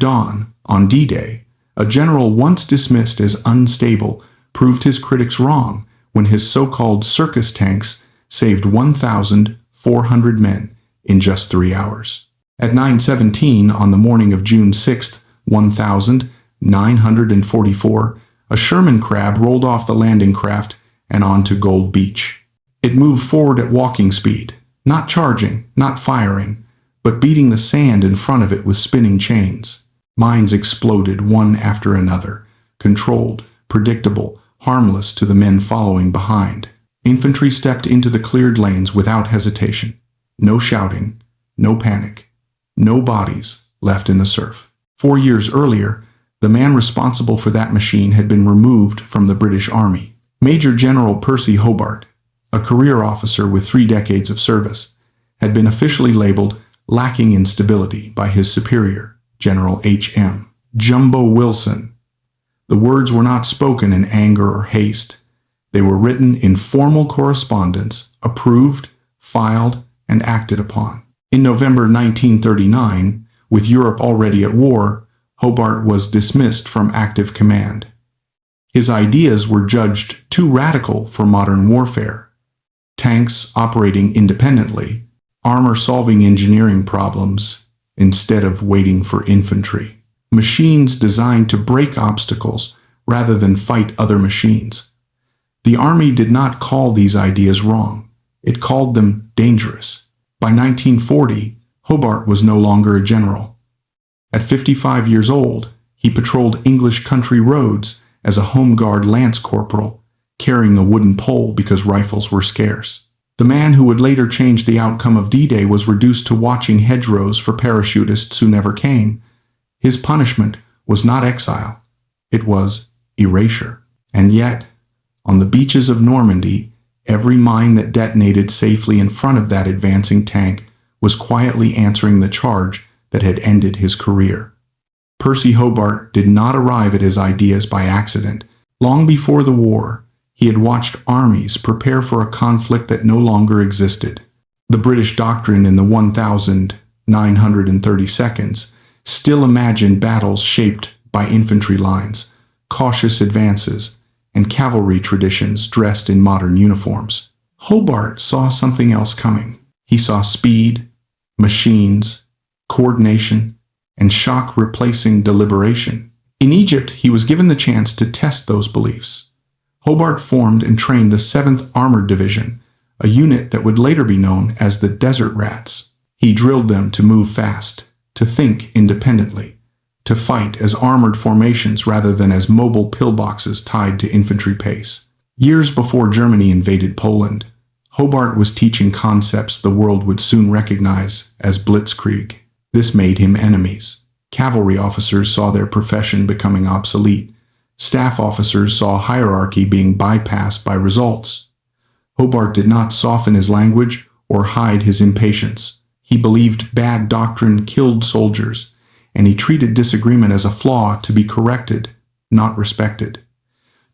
dawn, on D-Day, a general once dismissed as unstable proved his critics wrong when his so-called Circus tanks saved 1,400 men in just 3 hours. At 9:17 on the morning of June 6, 1944, a Sherman crab rolled off the landing craft and onto Gold Beach. It moved forward at walking speed, not charging, not firing, but beating the sand in front of it with spinning chains. Mines exploded one after another, controlled, predictable, harmless to the men following behind. Infantry stepped into the cleared lanes without hesitation. No shouting, no panic, no bodies left in the surf. 4 years earlier, the man responsible for that machine had been removed from the British Army. Major General Percy Hobart, a career officer with 3 decades of service, had been officially labeled lacking in stability by his superior, General H.M. Jumbo Wilson. The words were not spoken in anger or haste. They were written in formal correspondence, approved, filed, and acted upon. In November 1939, with Europe already at war, Hobart was dismissed from active command. His ideas were judged too radical for modern warfare. Tanks operating independently, armor solving engineering problems instead of waiting for infantry. Machines designed to break obstacles rather than fight other machines. The Army did not call these ideas wrong. It called them dangerous. By 1940, Hobart was no longer a general. At 55 years old, he patrolled English country roads as a Home Guard lance corporal, carrying a wooden pole because rifles were scarce. The man who would later change the outcome of D-Day was reduced to watching hedgerows for parachutists who never came. His punishment was not exile. It was erasure. And yet, on the beaches of Normandy, every mine that detonated safely in front of that advancing tank was quietly answering the charge that had ended his career. Percy Hobart did not arrive at his ideas by accident. Long before the war, he had watched armies prepare for a conflict that no longer existed. The British Doctrine in the 1,930 seconds still imagined battles shaped by infantry lines, cautious advances, and cavalry traditions dressed in modern uniforms. Hobart saw something else coming. He saw speed, machines, coordination, and shock replacing deliberation. In Egypt, he was given the chance to test those beliefs. Hobart formed and trained the 7th Armored Division, a unit that would later be known as the Desert Rats. He drilled them to move fast, to think independently, to fight as armored formations rather than as mobile pillboxes tied to infantry pace. Years before Germany invaded Poland, Hobart was teaching concepts the world would soon recognize as blitzkrieg. This made him enemies. Cavalry officers saw their profession becoming obsolete. Staff officers saw hierarchy being bypassed by results. Hobart did not soften his language or hide his impatience. He believed bad doctrine killed soldiers, and he treated disagreement as a flaw to be corrected, not respected.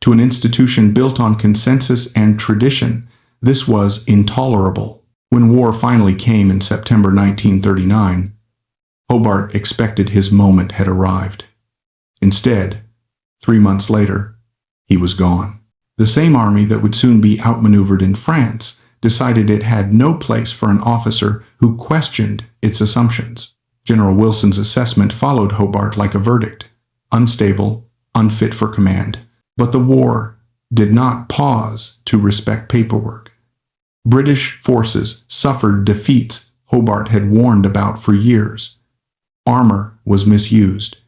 To an institution built on consensus and tradition, this was intolerable. When war finally came in September 1939, Hobart expected his moment had arrived. Instead, 3 months later, he was gone. The same army that would soon be outmaneuvered in France decided it had no place for an officer who questioned its assumptions. General Wilson's assessment followed Hobart like a verdict: unstable, unfit for command. But the war did not pause to respect paperwork. British forces suffered defeats Hobart had warned about for years. Armor was misused.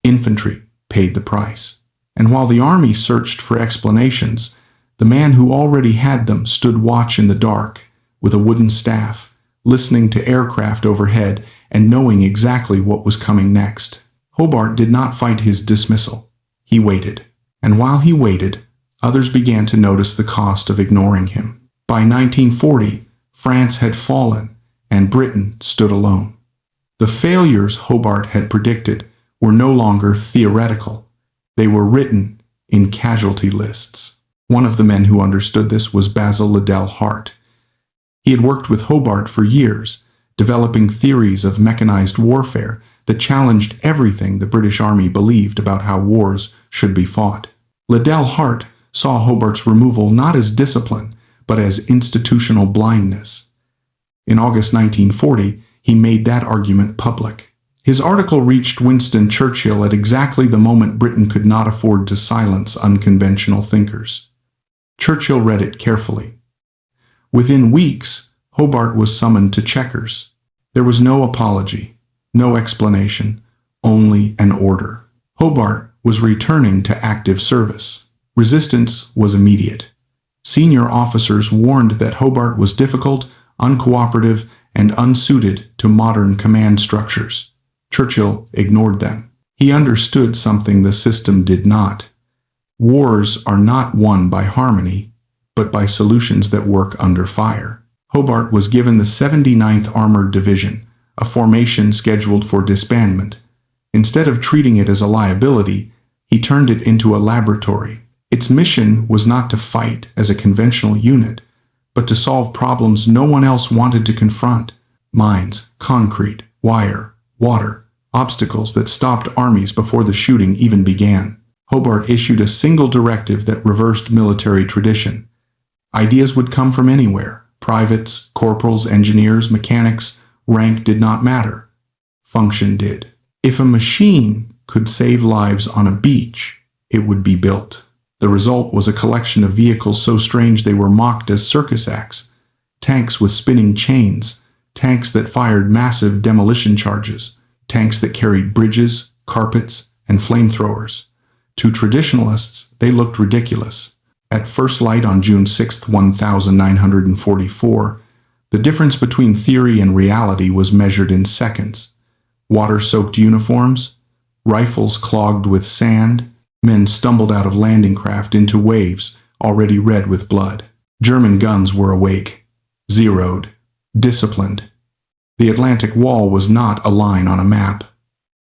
Infantry paid the price. And while the army searched for explanations, the man who already had them stood watch in the dark with a wooden staff, listening to aircraft overhead and knowing exactly what was coming next. Hobart did not fight his dismissal. He waited. And while he waited, others began to notice the cost of ignoring him. By 1940, France had fallen and Britain stood alone. The failures Hobart had predicted were no longer theoretical. They were written in casualty lists. One of the men who understood this was Basil Liddell Hart. He had worked with Hobart for years, developing theories of mechanized warfare that challenged everything the British Army believed about how wars should be fought. Liddell Hart saw Hobart's removal not as discipline, but as institutional blindness. In August 1940, he made that argument public. His article reached Winston Churchill at exactly the moment Britain could not afford to silence unconventional thinkers. Churchill read it carefully. Within weeks, Hobart was summoned to Chequers. There was no apology, no explanation, only an order. Hobart was returning to active service. Resistance was immediate. Senior officers warned that Hobart was difficult, uncooperative, and unsuited to modern command structures. Churchill ignored them. He understood something the system did not. Wars are not won by harmony, but by solutions that work under fire. Hobart was given the 79th Armored Division, a formation scheduled for disbandment. Instead of treating it as a liability, he turned it into a laboratory. Its mission was not to fight as a conventional unit, but to solve problems no one else wanted to confront: mines, concrete, wire, water, obstacles that stopped armies before the shooting even began. Hobart issued a single directive that reversed military tradition. Ideas would come from anywhere: privates, corporals, engineers, mechanics. Rank did not matter. Function did. If a machine could save lives on a beach, it would be built. The result was a collection of vehicles so strange they were mocked as circus acts: tanks with spinning chains, tanks that fired massive demolition charges, tanks that carried bridges, carpets, and flamethrowers. To traditionalists, they looked ridiculous. At first light on June 6, 1944, the difference between theory and reality was measured in seconds. Water-soaked uniforms, rifles clogged with sand, men stumbled out of landing craft into waves already red with blood. German guns were awake, zeroed, disciplined. The Atlantic Wall was not a line on a map.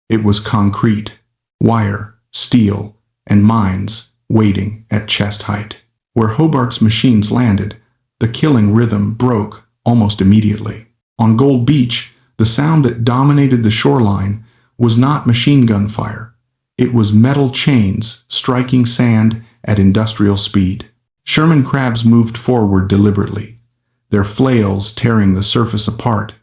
It was concrete, wire, steel, and mines waiting at chest height. Where Hobart's machines landed, the killing rhythm broke almost immediately. On Gold Beach, the sound that dominated the shoreline was not machine gun fire. It was metal chains striking sand at industrial speed. Sherman crabs moved forward deliberately, their flails tearing the surface apart.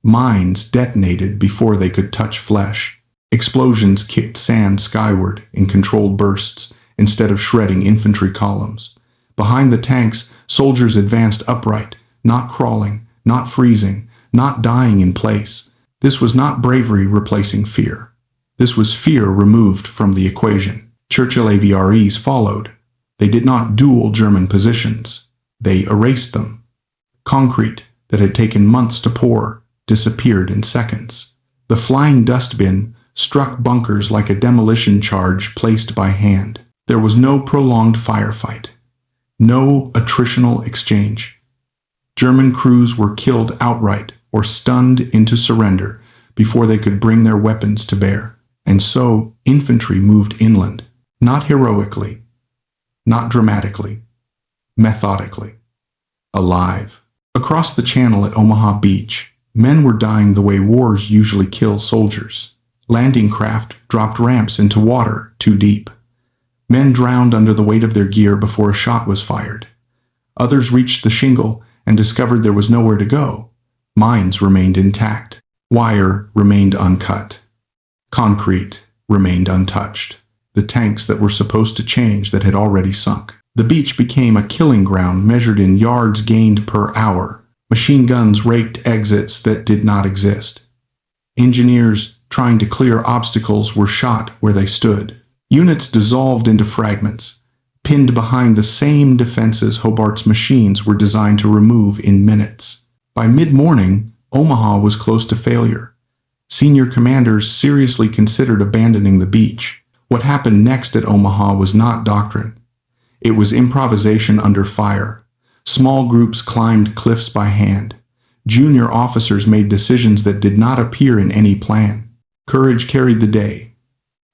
Mines detonated before they could touch flesh. Explosions kicked sand skyward in controlled bursts instead of shredding infantry columns. Behind the tanks, soldiers advanced upright, not crawling, not freezing, not dying in place. This was not bravery replacing fear. This was fear removed from the equation. Churchill AVREs followed. They did not duel German positions. They erased them. Concrete that had taken months to pour disappeared in seconds. The flying dustbin struck bunkers like a demolition charge placed by hand. There was no prolonged firefight. No attritional exchange. German crews were killed outright or stunned into surrender before they could bring their weapons to bear. And so, infantry moved inland, not heroically, not dramatically, methodically, alive. Across the channel at Omaha Beach, men were dying the way wars usually kill soldiers. Landing craft dropped ramps into water too deep. Men drowned under the weight of their gear before a shot was fired. Others reached the shingle and discovered there was nowhere to go. Mines remained intact. Wire remained uncut. Concrete remained untouched. The tanks that were supposed to change that had already sunk. The beach became a killing ground measured in yards gained per hour. Machine guns raked exits that did not exist. Engineers trying to clear obstacles were shot where they stood. Units dissolved into fragments, pinned behind the same defenses Hobart's machines were designed to remove in minutes. By mid-morning, Omaha was close to failure. Senior commanders seriously considered abandoning the beach. What happened next at Omaha was not doctrine. It was improvisation under fire. Small groups climbed cliffs by hand. Junior officers made decisions that did not appear in any plan. Courage carried the day,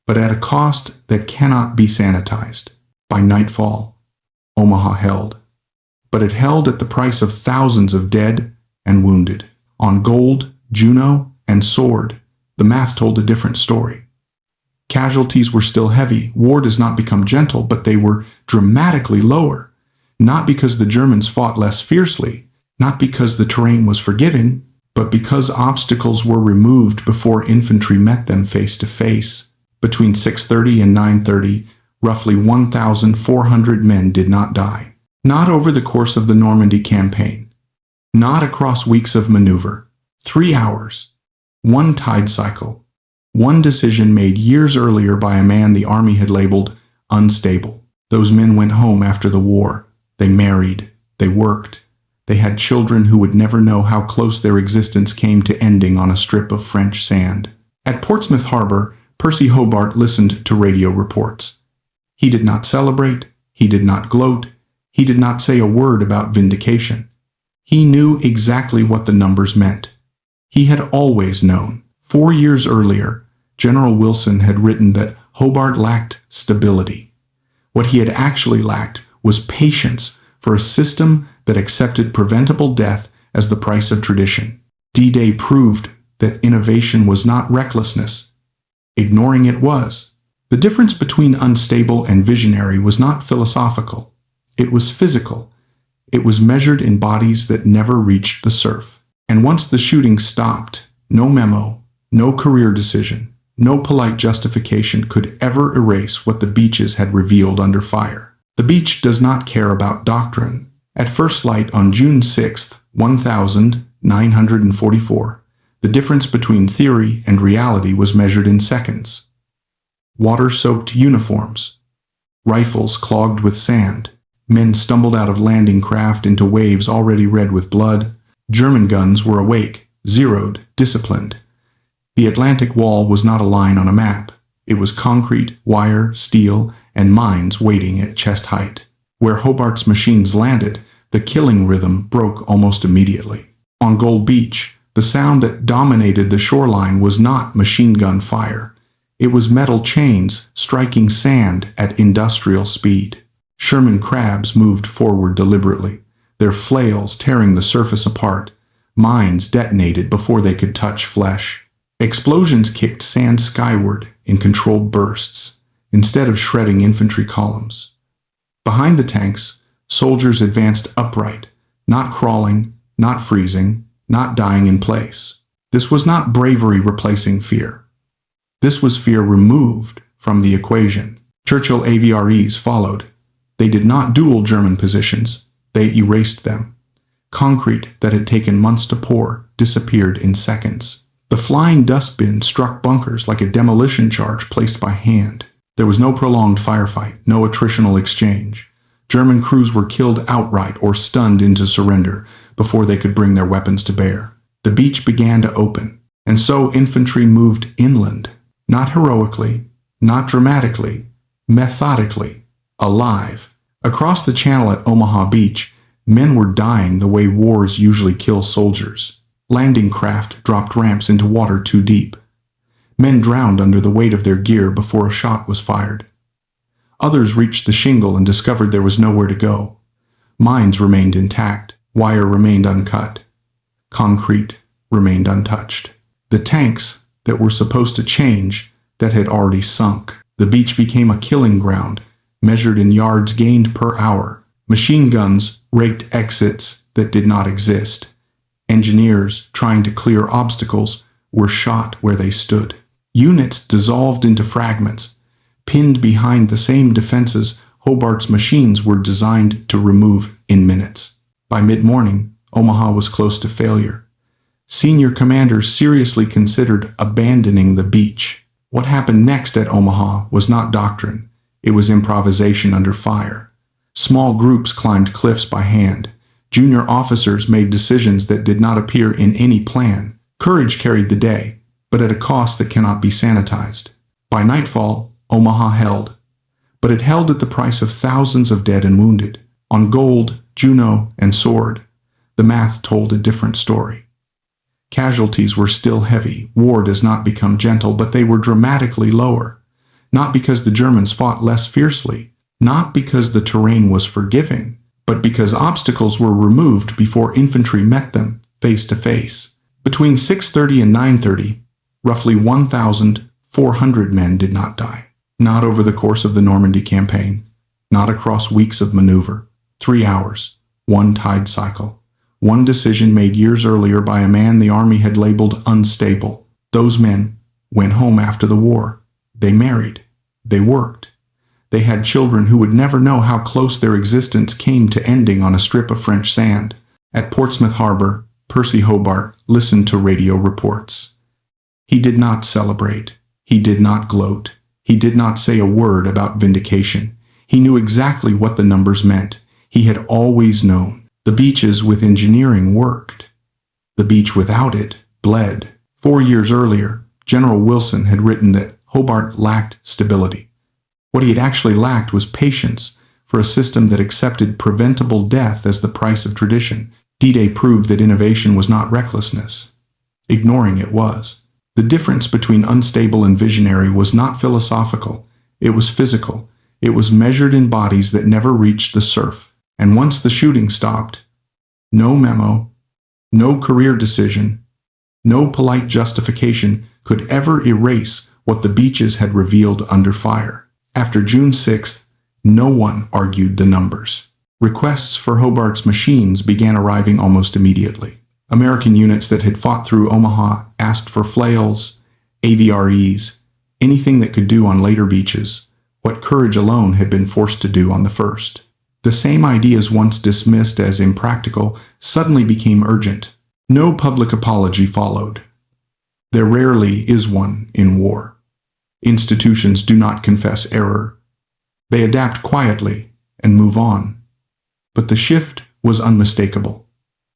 but at a cost that cannot be sanitized. By nightfall, Omaha held. But it held at the price of thousands of dead and wounded. On Gold, Juno, and Sword, The math told a different story. Casualties were still heavy. War does not become gentle, but they were dramatically lower. Not because the Germans fought less fiercely, not because the terrain was forgiving, but because obstacles were removed before infantry met them face to face. Between 6:30 and 9:30, roughly 1,400 men did not die. Not over the course of the Normandy campaign. Not across weeks of maneuver. 3 hours. One tide cycle. One decision made years earlier by a man the army had labeled unstable. Those men went home after the war. They married. They worked. They had children who would never know how close their existence came to ending on a strip of French sand. At Portsmouth Harbor, Percy Hobart listened to radio reports. He did not celebrate. He did not gloat. He did not say a word about vindication. He knew exactly what the numbers meant. He had always known. 4 years earlier, General Wilson had written that Hobart lacked stability. What he had actually lacked was patience for a system that accepted preventable death as the price of tradition. D-Day proved that innovation was not recklessness. Ignoring it was. The difference between unstable and visionary was not philosophical. It was physical. It was measured in bodies that never reached the surf. And once the shooting stopped, no memo, no career decision, no polite justification could ever erase what the beaches had revealed under fire. The beach does not care about doctrine. At first light on June 6, 1944, the difference between theory and reality was measured in seconds. Water-soaked uniforms, rifles clogged with sand, men stumbled out of landing craft into waves already red with blood. German guns were awake, zeroed, disciplined. The Atlantic Wall was not a line on a map. It was concrete, wire, steel, and mines waiting at chest height. Where Hobart's machines landed, the killing rhythm broke almost immediately. On Gold Beach, the sound that dominated the shoreline was not machine gun fire. It was metal chains striking sand at industrial speed. Sherman crabs moved forward deliberately, their flails tearing the surface apart. Mines detonated before they could touch flesh. Explosions kicked sand skyward in controlled bursts, instead of shredding infantry columns. Behind the tanks, soldiers advanced upright, not crawling, not freezing, not dying in place. This was not bravery replacing fear. This was fear removed from the equation. Churchill AVREs followed. They did not duel German positions. They erased them. Concrete that had taken months to pour disappeared in seconds. The flying dustbin struck bunkers like a demolition charge placed by hand. There was no prolonged firefight, no attritional exchange. German crews were killed outright or stunned into surrender before they could bring their weapons to bear. The beach began to open, and so infantry moved inland, not heroically, not dramatically, methodically, alive. Across the channel at Omaha Beach, men were dying the way wars usually kill soldiers. Landing craft dropped ramps into water too deep. Men drowned under the weight of their gear before a shot was fired. Others reached the shingle and discovered there was nowhere to go. Mines remained intact. Wire remained uncut. Concrete remained untouched. The tanks that were supposed to change that had already sunk. The beach became a killing ground, measured in yards gained per hour. Machine guns raked exits that did not exist. Engineers trying to clear obstacles were shot where they stood. Units dissolved into fragments, pinned behind the same defenses Hobart's machines were designed to remove in minutes. By mid-morning, Omaha was close to failure. Senior commanders seriously considered abandoning the beach. What happened next at Omaha was not doctrine. It was improvisation under fire. Small groups climbed cliffs by hand. Junior officers made decisions that did not appear in any plan. Courage carried the day, but at a cost that cannot be sanitized. By nightfall, Omaha held. But it held at the price of thousands of dead and wounded. On Gold, Juno, and Sword, the math told a different story. Casualties were still heavy. War does not become gentle, but they were dramatically lower. Not because the Germans fought less fiercely, not because the terrain was forgiving, but because obstacles were removed before infantry met them face to face. Between 6:30 and 9:30, roughly 1,400 men did not die. Not over the course of the Normandy campaign, not across weeks of maneuver. 3 hours, one tide cycle, one decision made years earlier by a man the army had labeled unstable. Those men went home after the war. They married. They worked. They had children who would never know how close their existence came to ending on a strip of French sand. At Portsmouth Harbor, Percy Hobart listened to radio reports. He did not celebrate. He did not gloat. He did not say a word about vindication. He knew exactly what the numbers meant. He had always known. The beaches with engineering worked. The beach without it bled. 4 years earlier, General Wilson had written that Hobart lacked stability. What he had actually lacked was patience for a system that accepted preventable death as the price of tradition. D-Day proved that innovation was not recklessness. Ignoring it was. The difference between unstable and visionary was not philosophical. It was physical. It was measured in bodies that never reached the surf. And once the shooting stopped, no memo, no career decision, no polite justification could ever erase what the beaches had revealed under fire. After June 6th, no one argued the numbers. Requests for Hobart's machines began arriving almost immediately. American units that had fought through Omaha asked for flails, AVREs, anything that could do on later beaches, what courage alone had been forced to do on the first. The same ideas once dismissed as impractical suddenly became urgent. No public apology followed. There rarely is one in war. Institutions do not confess error. They adapt quietly and move on. But the shift was unmistakable.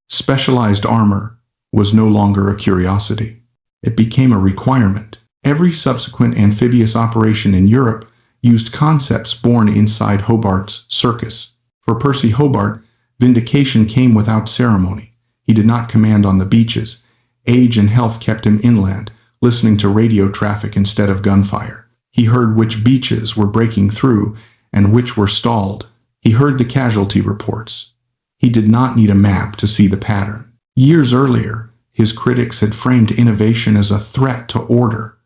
Specialized armor was no longer a curiosity. It became a requirement. Every subsequent amphibious operation in Europe used concepts born inside Hobart's Circus. For Percy Hobart, vindication came without ceremony. He did not command on the beaches. Age and health kept him inland, listening to radio traffic instead of gunfire. He heard which beaches were breaking through and which were stalled. He heard the casualty reports. He did not need a map to see the pattern. Years earlier, his critics had framed innovation as a threat to order.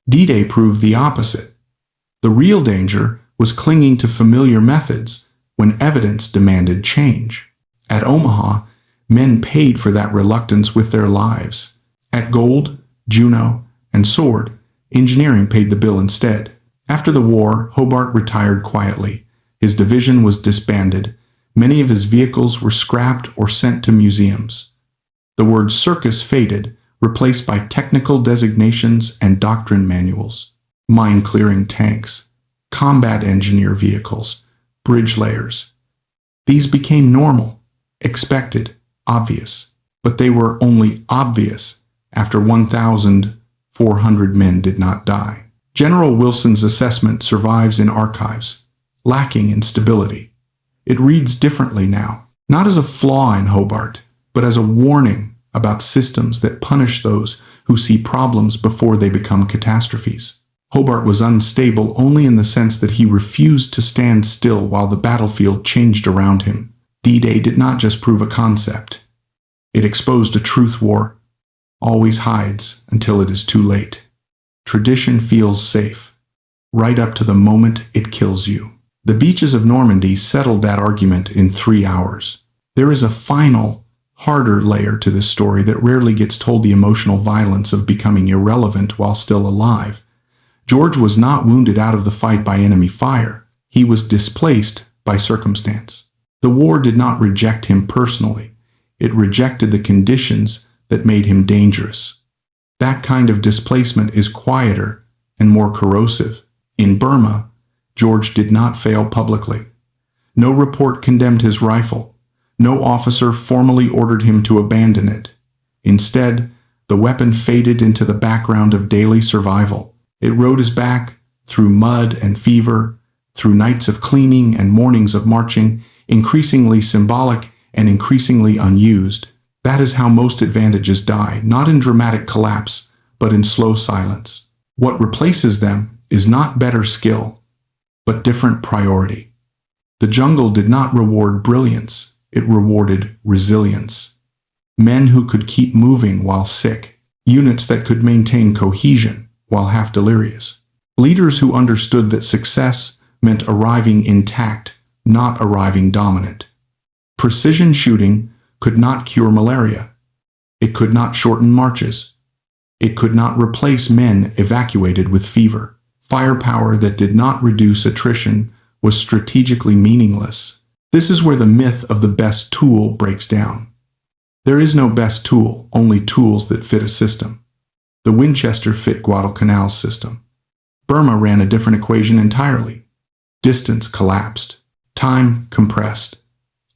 D-Day proved the opposite. The real danger was clinging to familiar methods when evidence demanded change. At Omaha, men paid for that reluctance with their lives. At Gold, Juno, and Sword, engineering paid the bill instead. After the war, Hobart retired quietly. His division was disbanded. Many of his vehicles were scrapped or sent to museums. The word circus faded, replaced by technical designations and doctrine manuals. Mine-clearing tanks, combat engineer vehicles, bridge layers. These became normal, expected, obvious. But they were only obvious after 1,400 men did not die. General Wilson's assessment survives in archives, lacking in stability. It reads differently now, not as a flaw in Hobart, but as a warning about systems that punish those who see problems before they become catastrophes. Hobart was unstable only in the sense that he refused to stand still while the battlefield changed around him. D-Day did not just prove a concept. It exposed a truth war always hides until it is too late. Tradition feels safe, right up to the moment it kills you. The beaches of Normandy settled that argument in 3 hours. There is a final, harder layer to this story that rarely gets told: the emotional violence of becoming irrelevant while still alive. George was not wounded out of the fight by enemy fire. He was displaced by circumstance. The war did not reject him personally. It rejected the conditions that made him dangerous. That kind of displacement is quieter and more corrosive. In Burma, George did not fail publicly. No report condemned his rifle. No officer formally ordered him to abandon it. Instead, the weapon faded into the background of daily survival. It rode his back through mud and fever, through nights of cleaning and mornings of marching, increasingly symbolic and increasingly unused. That is how most advantages die, not in dramatic collapse, but in slow silence. What replaces them is not better skill, but different priority. The jungle did not reward brilliance, it rewarded resilience. Men who could keep moving while sick. units that could maintain cohesion while half delirious. Leaders who understood that success meant arriving intact, not arriving dominant. Precision shooting could not cure malaria. It could not shorten marches. It could not replace men evacuated with fever. Firepower that did not reduce attrition was strategically meaningless. This is where the myth of the best tool breaks down. There is no best tool, only tools that fit a system. The Winchester fit Guadalcanal's system. Burma ran a different equation entirely. Distance collapsed. Time compressed.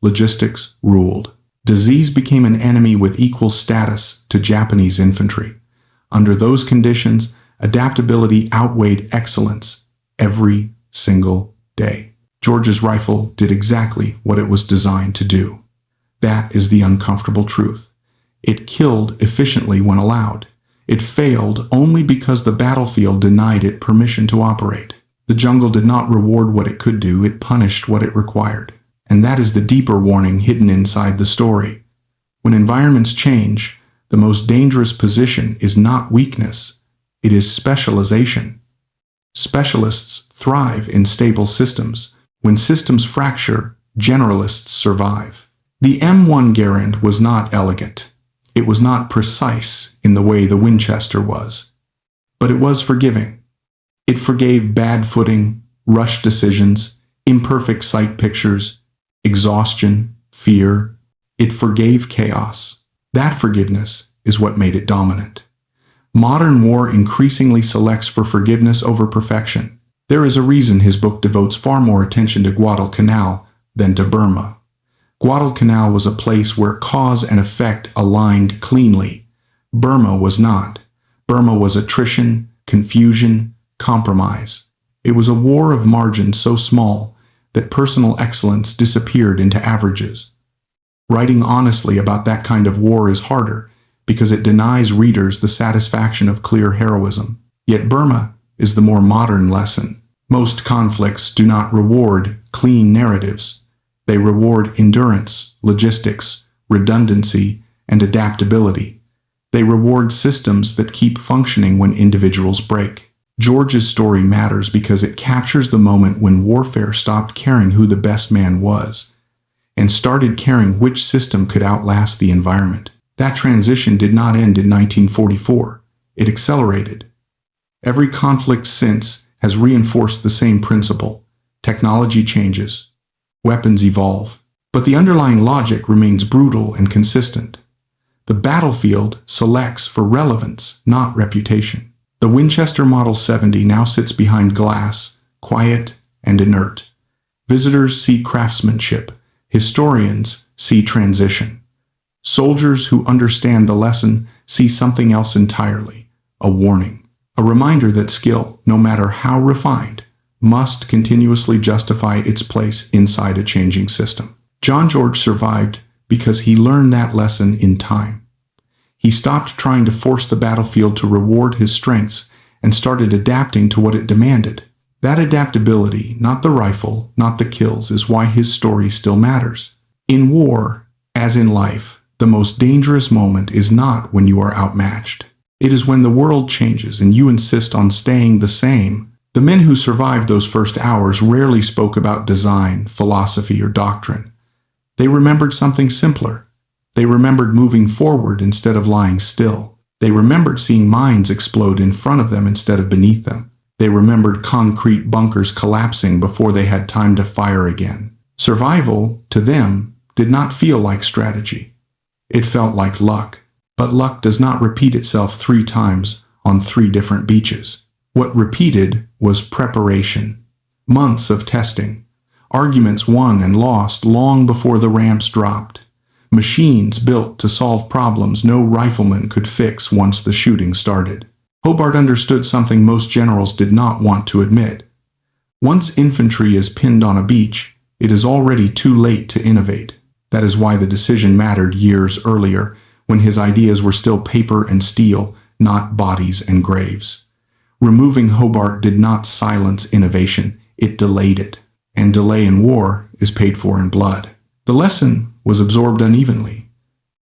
Logistics ruled. Disease became an enemy with equal status to Japanese infantry. Under those conditions, adaptability outweighed excellence every single day. George's rifle did exactly what it was designed to do. That is the uncomfortable truth. It killed efficiently when allowed. It failed only because the battlefield denied it permission to operate. The jungle did not reward what it could do, it punished what it required. And that is the deeper warning hidden inside the story. When environments change, the most dangerous position is not weakness, it is specialization. Specialists thrive in stable systems. When systems fracture, generalists survive. The M1 Garand was not elegant. It was not precise in the way the Winchester was. But it was forgiving. It forgave bad footing, rushed decisions, imperfect sight pictures, exhaustion, fear. It forgave chaos. That forgiveness is what made it dominant. Modern war increasingly selects for forgiveness over perfection. There is a reason his book devotes far more attention to Guadalcanal than to Burma. Guadalcanal was a place where cause and effect aligned cleanly. Burma was not. Burma was attrition, confusion, compromise. It was a war of margin so small that personal excellence disappeared into averages. Writing honestly about that kind of war is harder because it denies readers the satisfaction of clear heroism. Yet Burma is the more modern lesson. Most conflicts do not reward clean narratives. They reward endurance, logistics, redundancy, and adaptability. They reward systems that keep functioning when individuals break. George's story matters because it captures the moment when warfare stopped caring who the best man was and started caring which system could outlast the environment. That transition did not end in 1944. It accelerated. Every conflict since has reinforced the same principle. Technology changes. Weapons evolve. But the underlying logic remains brutal and consistent. The battlefield selects for relevance, not reputation. The Winchester Model 70 now sits behind glass, quiet and inert. Visitors see craftsmanship. Historians see transition. Soldiers who understand the lesson see something else entirely, a warning, a reminder that skill, no matter how refined, must continuously justify its place inside a changing system. John George survived because he learned that lesson in time. He stopped trying to force the battlefield to reward his strengths and started adapting to what it demanded. That adaptability, not the rifle, not the kills, is why his story still matters. In war, as in life, the most dangerous moment is not when you are outmatched. It is when the world changes and you insist on staying the same. The men who survived those first hours rarely spoke about design, philosophy, or doctrine. They remembered something simpler. They remembered moving forward instead of lying still. They remembered seeing mines explode in front of them instead of beneath them. They remembered concrete bunkers collapsing before they had time to fire again. Survival, to them, did not feel like strategy. It felt like luck. But luck does not repeat itself 3 times on 3 different beaches. What repeated was preparation. Months of testing. Arguments won and lost long before the ramps dropped. Machines built to solve problems no rifleman could fix once the shooting started. Hobart understood something most generals did not want to admit. Once infantry is pinned on a beach, it is already too late to innovate. That is why the decision mattered years earlier, when his ideas were still paper and steel, not bodies and graves. Removing Hobart did not silence innovation, it delayed it. And delay in war is paid for in blood. The lesson was absorbed unevenly.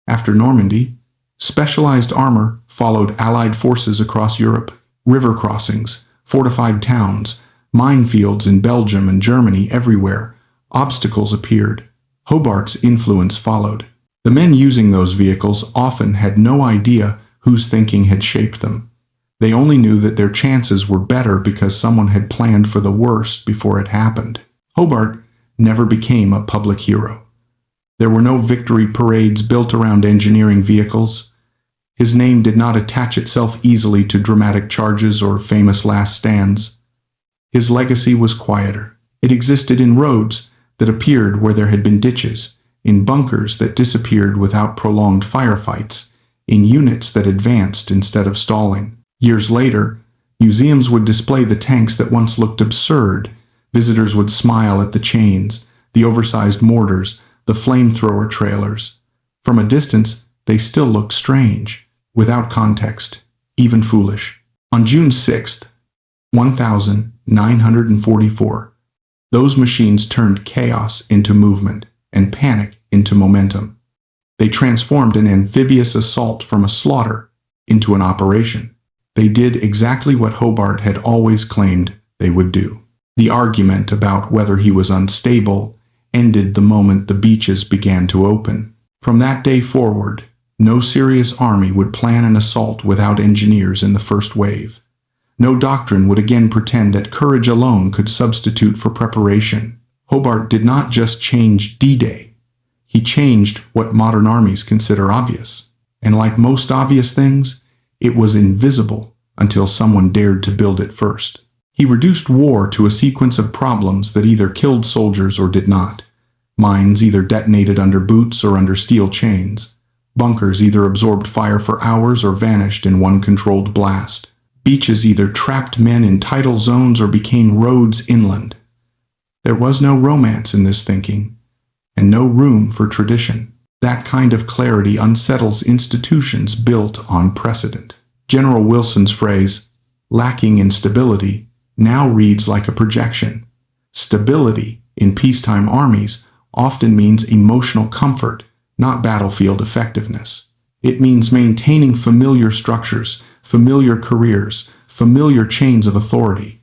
After Normandy, specialized armor followed Allied forces across Europe, river crossings, fortified towns, minefields in Belgium and Germany everywhere. Obstacles appeared. Hobart's influence followed. The men using those vehicles often had no idea whose thinking had shaped them. They only knew that their chances were better because someone had planned for the worst before it happened. Hobart never became a public hero. There were no victory parades built around engineering vehicles. His name did not attach itself easily to dramatic charges or famous last stands. His legacy was quieter. It existed in roads that appeared where there had been ditches, in bunkers that disappeared without prolonged firefights, in units that advanced instead of stalling. Years later, museums would display the tanks that once looked absurd. Visitors would smile at the chains, the oversized mortars, the flamethrower trailers. From a distance, they still looked strange, without context, even foolish. On June 6th, 1944, those machines turned chaos into movement and panic into momentum. They transformed an amphibious assault from a slaughter into an operation. They did exactly what Hobart had always claimed they would do. The argument about whether he was unstable ended the moment the beaches began to open. From that day forward, no serious army would plan an assault without engineers in the first wave. No doctrine would again pretend that courage alone could substitute for preparation. Hobart did not just change D-Day. He changed what modern armies consider obvious. And like most obvious things, it was invisible until someone dared to build it first. He reduced war to a sequence of problems that either killed soldiers or did not. Mines either detonated under boots or under steel chains. Bunkers either absorbed fire for hours or vanished in one controlled blast. Beaches either trapped men in tidal zones or became roads inland. There was no romance in this thinking, and no room for tradition. That kind of clarity unsettles institutions built on precedent. General Wilson's phrase, "lacking in stability," now reads like a projection. Stability in peacetime armies often means emotional comfort, not battlefield effectiveness. It means maintaining familiar structures, familiar careers, familiar chains of authority.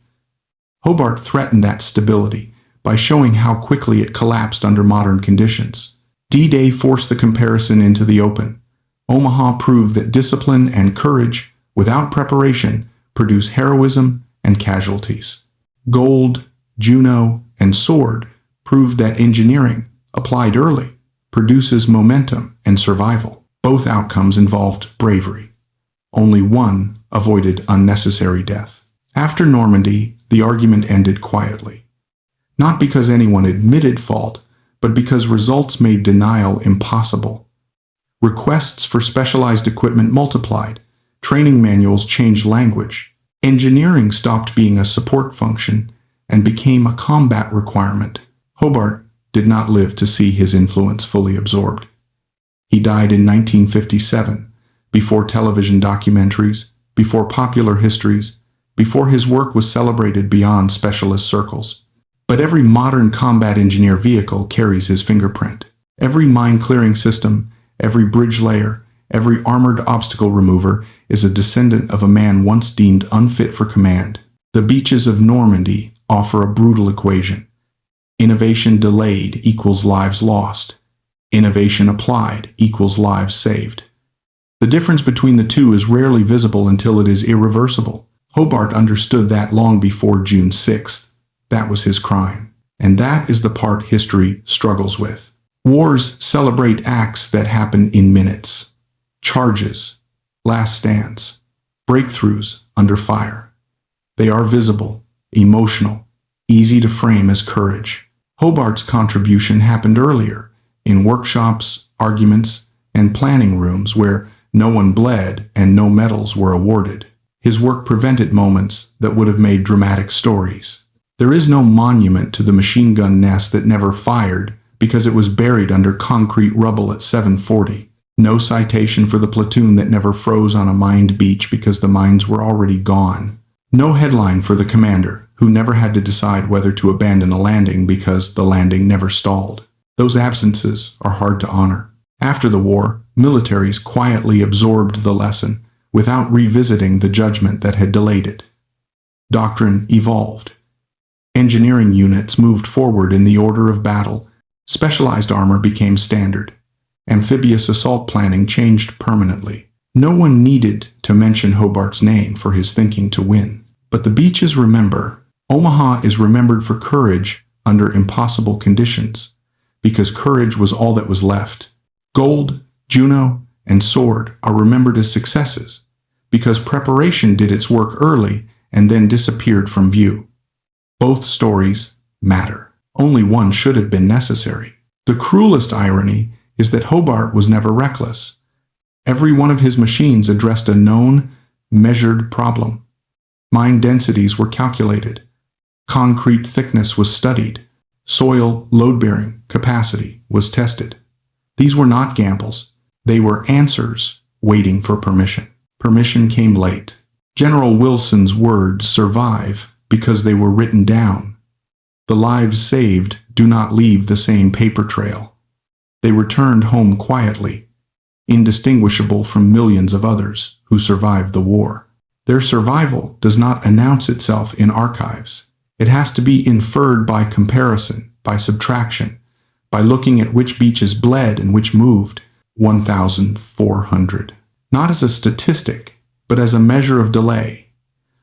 Hobart threatened that stability by showing how quickly it collapsed under modern conditions. D-Day forced the comparison into the open. Omaha proved that discipline and courage, without preparation, produce heroism and casualties. Gold, Juno, and Sword proved that engineering, applied early, produces momentum and survival. Both outcomes involved bravery. Only one avoided unnecessary death. After Normandy, the argument ended quietly. Not because anyone admitted fault, but because results made denial impossible. Requests for specialized equipment multiplied. Training manuals changed language. Engineering stopped being a support function and became a combat requirement. Hobart did not live to see his influence fully absorbed. He died in 1957, before television documentaries, before popular histories, before his work was celebrated beyond specialist circles. But every modern combat engineer vehicle carries his fingerprint. Every mine-clearing system, every bridge layer, every armored obstacle remover is a descendant of a man once deemed unfit for command. The beaches of Normandy offer a brutal equation. Innovation delayed equals lives lost. Innovation applied equals lives saved. The difference between the two is rarely visible until it is irreversible. Hobart understood that long before June 6th. That was his crime. And that is the part history struggles with. Wars celebrate acts that happen in minutes. Charges, last stands, breakthroughs under fire. They are visible, emotional, easy to frame as courage. Hobart's contribution happened earlier, in workshops, arguments, and planning rooms where no one bled and no medals were awarded. His work prevented moments that would have made dramatic stories. There is no monument to the machine gun nest that never fired because it was buried under concrete rubble at 740. No citation for the platoon that never froze on a mined beach because the mines were already gone. No headline for the commander who never had to decide whether to abandon a landing because the landing never stalled. Those absences are hard to honor. After the war, militaries quietly absorbed the lesson without revisiting the judgment that had delayed it. Doctrine evolved. Engineering units moved forward in the order of battle. Specialized armor became standard. Amphibious assault planning changed permanently. No one needed to mention Hobart's name for his thinking to win. But the beaches remember. Omaha is remembered for courage under impossible conditions, because courage was all that was left. Gold, Juno, and Sword are remembered as successes, because preparation did its work early and then disappeared from view. Both stories matter. Only one should have been necessary. The cruelest irony is that Hobart was never reckless. Every one of his machines addressed a known, measured problem. Mine densities were calculated. Concrete thickness was studied. Soil load-bearing capacity was tested. These were not gambles. They were answers waiting for permission. Permission came late. General Wilson's words survive because they were written down. The lives saved do not leave the same paper trail. They returned home quietly, indistinguishable from millions of others who survived the war. Their survival does not announce itself in archives. It has to be inferred by comparison, by subtraction, by looking at which beaches bled and which moved. 1,400. Not as a statistic, but as a measure of delay,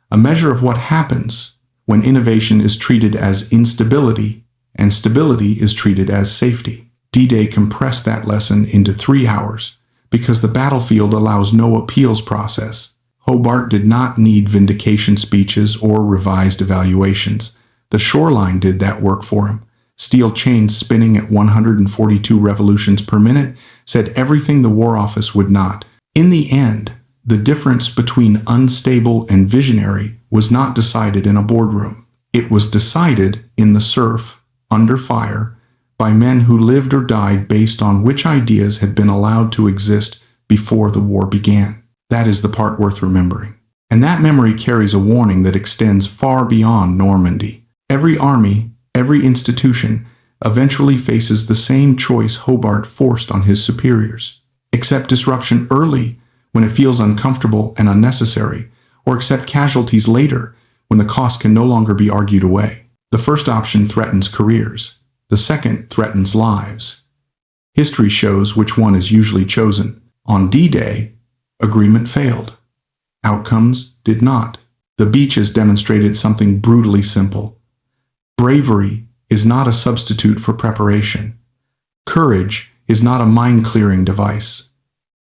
a measure of what happens when innovation is treated as instability and stability is treated as safety. D-Day compressed that lesson into 3 hours because the battlefield allows no appeals process. Hobart did not need vindication speeches or revised evaluations. The shoreline did that work for him. Steel chains spinning at 142 revolutions per minute said everything the War Office would not. In the end, the difference between unstable and visionary was not decided in a boardroom. It was decided in the surf, under fire, by men who lived or died based on which ideas had been allowed to exist before the war began. That is the part worth remembering. And that memory carries a warning that extends far beyond Normandy. Every army, every institution, eventually faces the same choice Hobart forced on his superiors. Accept disruption early when it feels uncomfortable and unnecessary, or accept casualties later when the cost can no longer be argued away. The first option threatens careers. The second threatens lives. History shows which one is usually chosen. On D-Day, agreement failed. Outcomes did not. The beaches demonstrated something brutally simple. Bravery is not a substitute for preparation. Courage is not a mind-clearing device.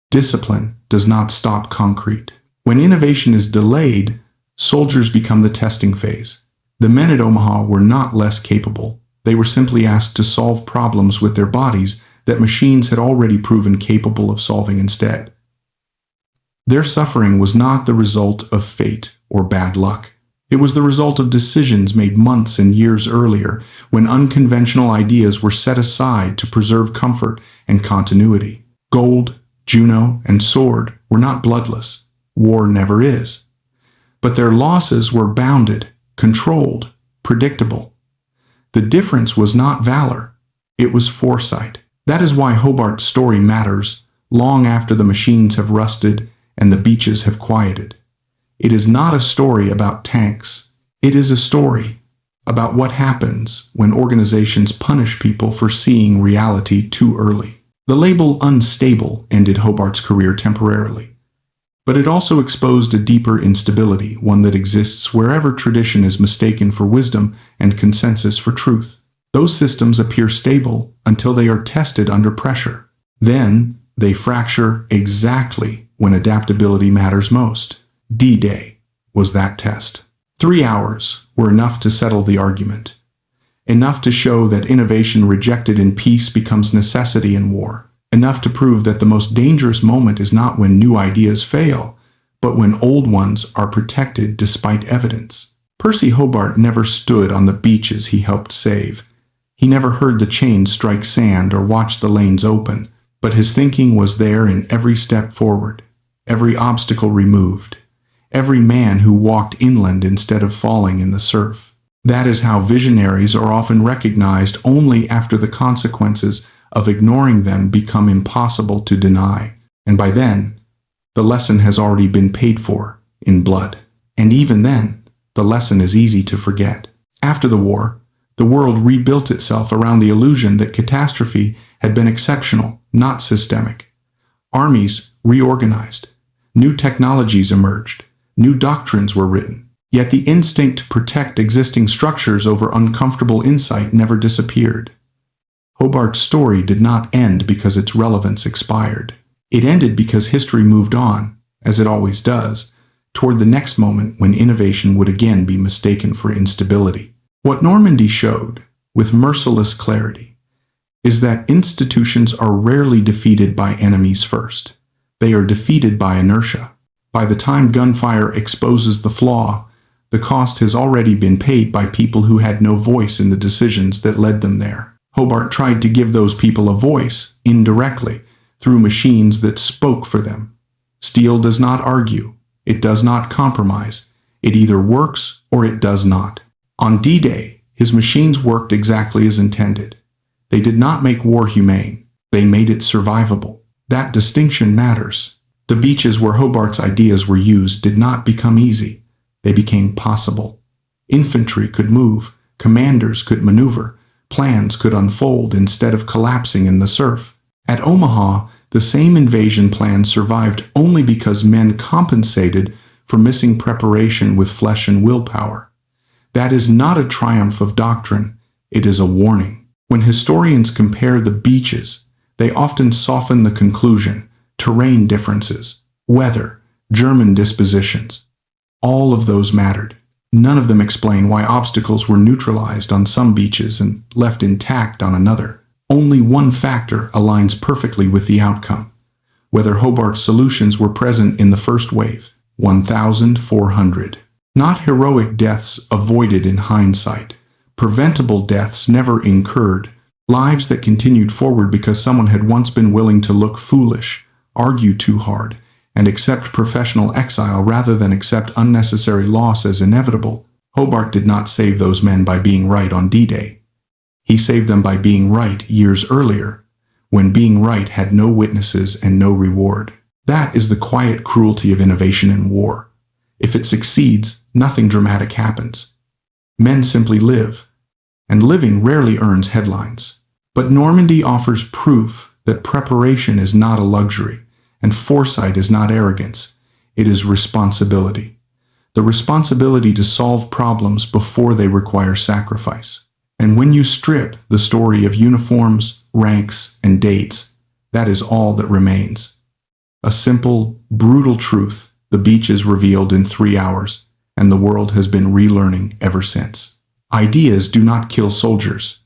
Discipline does not stop concrete. When innovation is delayed, soldiers become the testing phase. The men at Omaha were not less capable. They were simply asked to solve problems with their bodies that machines had already proven capable of solving instead. Their suffering was not the result of fate or bad luck. It was the result of decisions made months and years earlier, when unconventional ideas were set aside to preserve comfort and continuity. Gold, Juno, and Sword were not bloodless. War never is. But their losses were bounded, controlled, predictable. The difference was not valor. It was foresight. That is why Hobart's story matters long after the machines have rusted and the beaches have quieted. It is not a story about tanks. It is a story about what happens when organizations punish people for seeing reality too early. The label unstable ended Hobart's career temporarily, but it also exposed a deeper instability, one that exists wherever tradition is mistaken for wisdom and consensus for truth. Those systems appear stable until they are tested under pressure. Then they fracture exactly when adaptability matters most. D-Day was that test. 3 hours were enough to settle the argument, enough to show that innovation rejected in peace becomes necessity in war, enough to prove that the most dangerous moment is not when new ideas fail, but when old ones are protected despite evidence. Percy Hobart never stood on the beaches he helped save. He never heard the chains strike sand or watched the lanes open, but his thinking was there in every step forward, every obstacle removed, every man who walked inland instead of falling in the surf. That is how visionaries are often recognized only after the consequences of ignoring them become impossible to deny. And by then, The lesson has already been paid for in blood. And even then, the lesson is easy to forget. After the war, the world rebuilt itself around the illusion that catastrophe had been exceptional, not systemic. Armies reorganized. New technologies emerged. New doctrines were written. Yet the instinct to protect existing structures over uncomfortable insight never disappeared. Hobart's story did not end because its relevance expired. It ended because history moved on, as it always does, toward the next moment when innovation would again be mistaken for instability. What Normandy showed, with merciless clarity, is that institutions are rarely defeated by enemies first. They are defeated by inertia. By the time gunfire exposes the flaw, the cost has already been paid by people who had no voice in the decisions that led them there. Hobart tried to give those people a voice, indirectly, through machines that spoke for them. Steel does not argue. It does not compromise. It either works or it does not. On D-Day, his machines worked exactly as intended. They did not make war humane. They made it survivable. That distinction matters. The beaches where Hobart's ideas were used did not become easy. They became possible. Infantry could move. Commanders could maneuver. Plans could unfold instead of collapsing in the surf. At Omaha, the same invasion plan survived only because men compensated for missing preparation with flesh and willpower. That is not a triumph of doctrine. It is a warning. When historians compare the beaches, they often soften the conclusion: terrain differences, weather, German dispositions. All of those mattered. None of them explain why obstacles were neutralized on some beaches and left intact on another. Only one factor aligns perfectly with the outcome: whether Hobart's solutions were present in the first wave, 1,400. Not heroic deaths avoided in hindsight, preventable deaths never incurred, lives that continued forward because someone had once been willing to look foolish, argue too hard, and accept professional exile rather than accept unnecessary loss as inevitable. Hobart did not save those men by being right on D-Day. He saved them by being right years earlier, when being right had no witnesses and no reward. That is the quiet cruelty of innovation in war. If it succeeds, nothing dramatic happens. Men simply live, and living rarely earns headlines. But Normandy offers proof that preparation is not a luxury, and foresight is not arrogance. It is responsibility. The responsibility to solve problems before they require sacrifice. And when you strip the story of uniforms, ranks, and dates, that is all that remains. A simple, brutal truth: the beach is revealed in 3 hours, and the world has been relearning ever since. Ideas do not kill soldiers.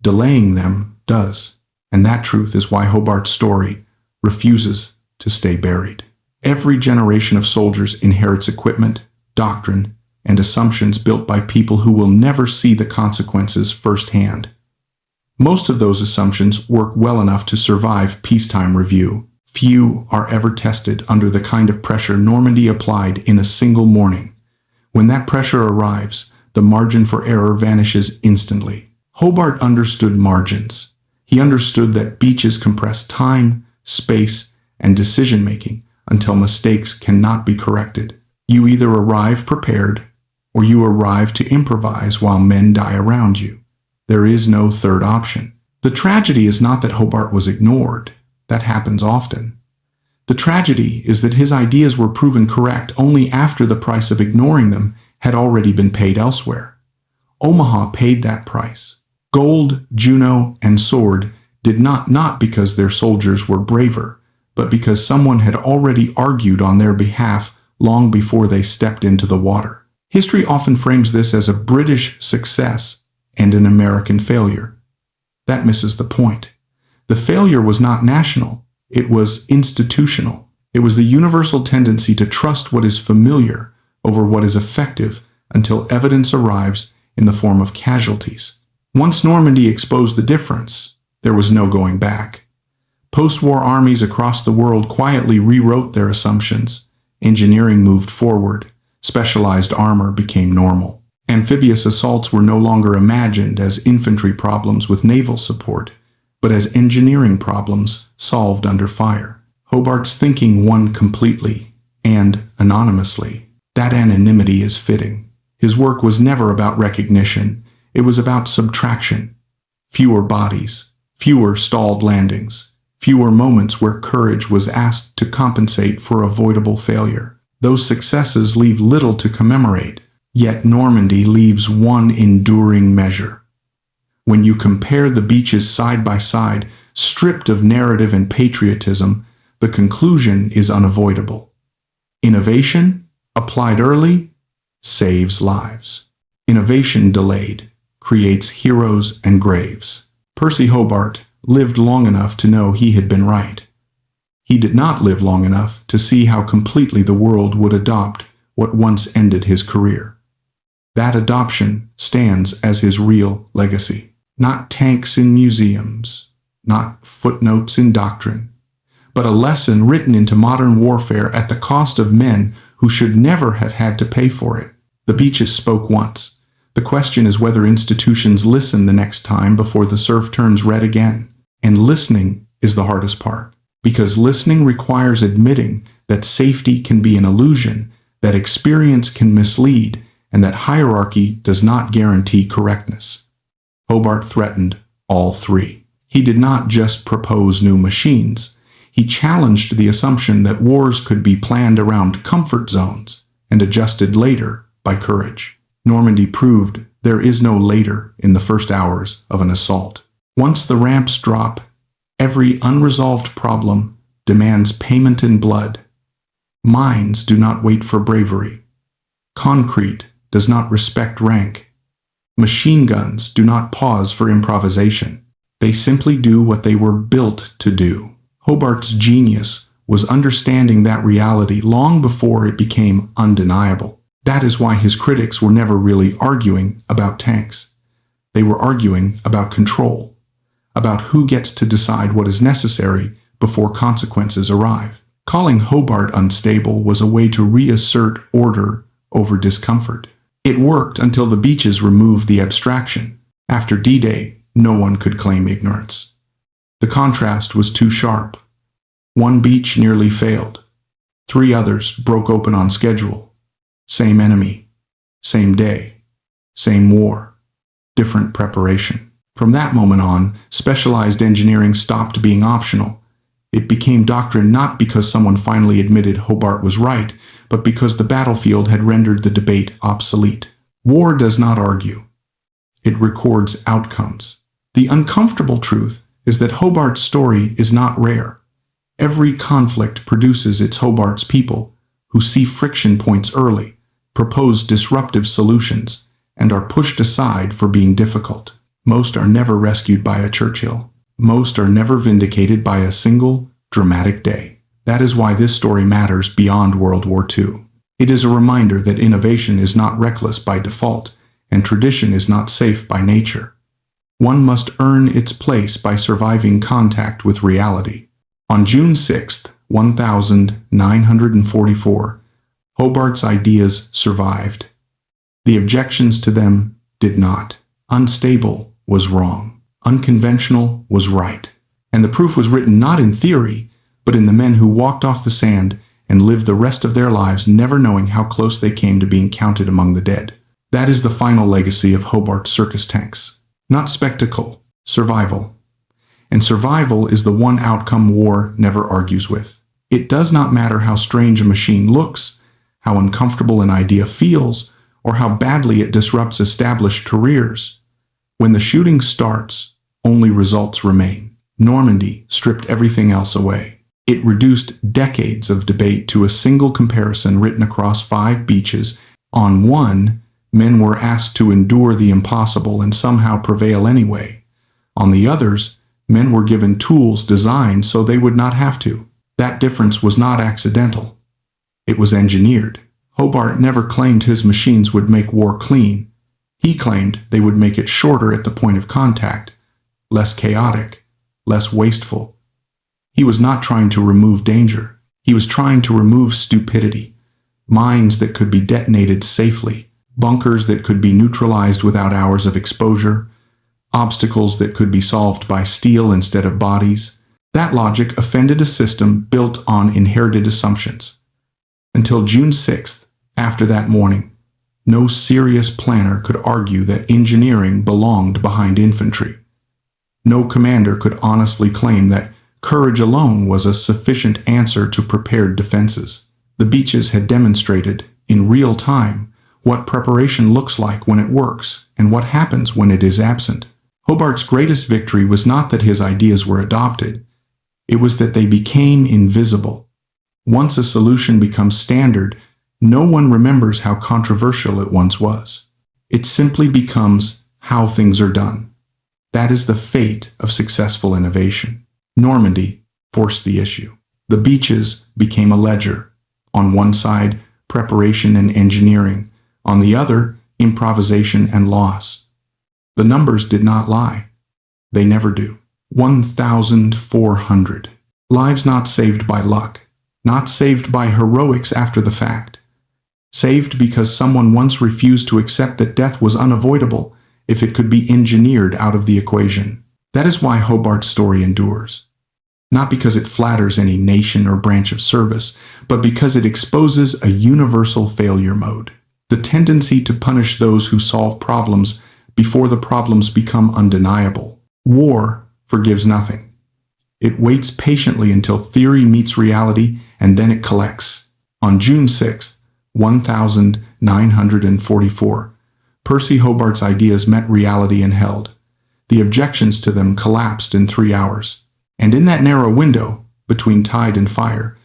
Delaying them does. And that truth is why Hobart's story refuses to stay buried. Every generation of soldiers inherits equipment, doctrine, and assumptions built by people who will never see the consequences firsthand. Most of those assumptions work well enough to survive peacetime review. Few are ever tested under the kind of pressure Normandy applied in a single morning. When that pressure arrives, the margin for error vanishes instantly. Hobart understood margins. He understood that beaches compress time, space, and decision-making until mistakes cannot be corrected. You either arrive prepared, or you arrive to improvise while men die around you. There is no third option. The tragedy is not that Hobart was ignored. That happens often. The tragedy is that his ideas were proven correct only after the price of ignoring them had already been paid elsewhere. Omaha paid that price. Gold, Juno, and sword did not because their soldiers were braver, but because someone had already argued on their behalf long before they stepped into the water. History often frames this as a British success and an American failure. That misses the point. The failure was not national, it was institutional. It was the universal tendency to trust what is familiar over what is effective until evidence arrives in the form of casualties. Once Normandy exposed the difference, there was no going back. Post-war armies across the world quietly rewrote their assumptions. Engineering moved forward. Specialized armor became normal. Amphibious assaults were no longer imagined as infantry problems with naval support, but as engineering problems solved under fire. Hobart's thinking won completely and anonymously. That anonymity is fitting. His work was never about recognition. It was about subtraction. Fewer bodies, fewer stalled landings, fewer moments where courage was asked to compensate for avoidable failure. Those successes leave little to commemorate, yet Normandy leaves one enduring measure. When you compare the beaches side by side, stripped of narrative and patriotism, the conclusion is unavoidable. Innovation, applied early, saves lives. Innovation delayed creates heroes and graves. Percy Hobart lived long enough to know he had been right. He did not live long enough to see how completely the world would adopt what once ended his career. That adoption stands as his real legacy. Not tanks in museums, not footnotes in Doctrine, but a lesson written into modern warfare at the cost of men who should never have had to pay for it. The beaches spoke once. The question is whether institutions listen the next time before the surf turns red again. And listening is the hardest part, because listening requires admitting that safety can be an illusion, that experience can mislead, and that hierarchy does not guarantee correctness. Hobart threatened all three. He did not just propose new machines. He challenged the assumption that wars could be planned around comfort zones and adjusted later by courage. Normandy proved there is no later in the first hours of an assault. Once the ramps drop, every unresolved problem demands payment in blood. Mines do not wait for bravery. Concrete does not respect rank. Machine guns do not pause for improvisation. They simply do what they were built to do. Hobart's genius was understanding that reality long before it became undeniable. That is why his critics were never really arguing about tanks. They were arguing about control, about who gets to decide what is necessary before consequences arrive. Calling Hobart unstable was a way to reassert order over discomfort. It worked until the beaches removed the abstraction. After D-Day, no one could claim ignorance. The contrast was too sharp. One beach nearly failed. 3 others broke open on schedule. Same enemy, same day, same war, different preparation. From that moment on, specialized engineering stopped being optional. It became doctrine not because someone finally admitted Hobart was right, but because the battlefield had rendered the debate obsolete. War does not argue. It records outcomes. The uncomfortable truth is that Hobart's story is not rare. Every conflict produces its Hobart's people, who see friction points early, propose disruptive solutions, and are pushed aside for being difficult. Most are never rescued by a Churchill. Most are never vindicated by a single, dramatic day. That is why this story matters beyond World War II. It is a reminder that innovation is not reckless by default, and tradition is not safe by nature. One must earn its place by surviving contact with reality. On June 6, 1944, Hobart's ideas survived. The objections to them did not. Unstable was wrong. Unconventional was right. And the proof was written not in theory, but in the men who walked off the sand and lived the rest of their lives never knowing how close they came to being counted among the dead. That is the final legacy of Hobart's circus tanks. Not spectacle, survival. And survival is the one outcome war never argues with. It does not matter how strange a machine looks, how uncomfortable an idea feels, or how badly it disrupts established careers. When the shooting starts, only results remain. Normandy stripped everything else away. It reduced decades of debate to a single comparison written across 5 beaches. On one, men were asked to endure the impossible and somehow prevail anyway. On the others, men were given tools designed so they would not have to. That difference was not accidental. It was engineered. Hobart never claimed his machines would make war clean. He claimed they would make it shorter at the point of contact, less chaotic, less wasteful. He was not trying to remove danger. He was trying to remove stupidity. Mines that could be detonated safely, bunkers that could be neutralized without hours of exposure, obstacles that could be solved by steel instead of bodies. That logic offended a system built on inherited assumptions. Until June 6th, after that morning, no serious planner could argue that engineering belonged behind infantry. No commander could honestly claim that courage alone was a sufficient answer to prepared defenses. The beaches had demonstrated, in real time, what preparation looks like when it works and what happens when it is absent. Hobart's greatest victory was not that his ideas were adopted, it was that they became invisible. Once a solution becomes standard, no one remembers how controversial it once was. It simply becomes how things are done. That is the fate of successful innovation. Normandy forced the issue. The beaches became a ledger. On one side, preparation and engineering. On the other, improvisation and loss. The numbers did not lie. They never do. 1,400. Lives not saved by luck. Not saved by heroics after the fact. Saved because someone once refused to accept that death was unavoidable if it could be engineered out of the equation. That is why Hobart's story endures. Not because it flatters any nation or branch of service, but because it exposes a universal failure mode. The tendency to punish those who solve problems before the problems become undeniable. War forgives nothing. It waits patiently until theory meets reality, and then it collects. On June 6, 1944, Percy Hobart's ideas met reality and held. The objections to them collapsed in 3 hours. And in that narrow window, between tide and fire,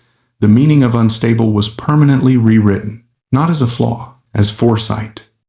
the meaning of unstable was permanently rewritten, not as a flaw, as foresight.